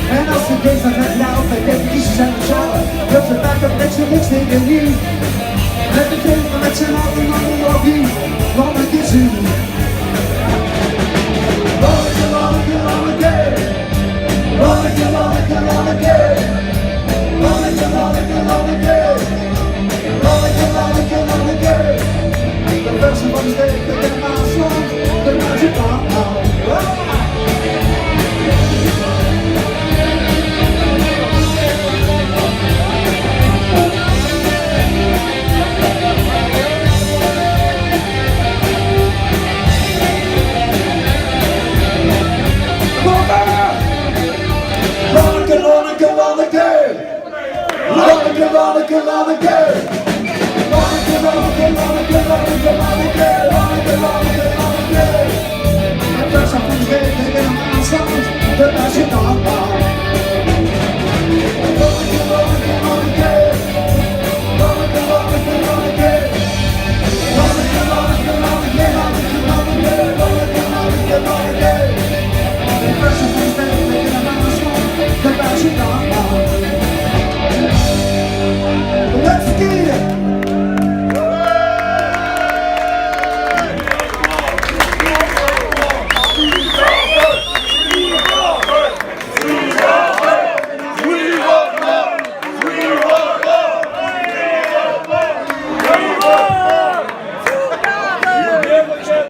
En als de deze van het jou bij definitie zijn we zo, dat we vaak op niks tegen niet. Met de leven met z'n allen aan de lobby, want het is u. Lonneke, Lonneke, Lonneke, Lonneke, Lonneke, Lonneke, Lonneke, Lonneke, Lonneke, Lonneke, Lonneke, Lonneke. De versie van de steek, de maasland, de marzipan. Lonneke, Lonneke, Lonneke, Lonneke, Lonneke.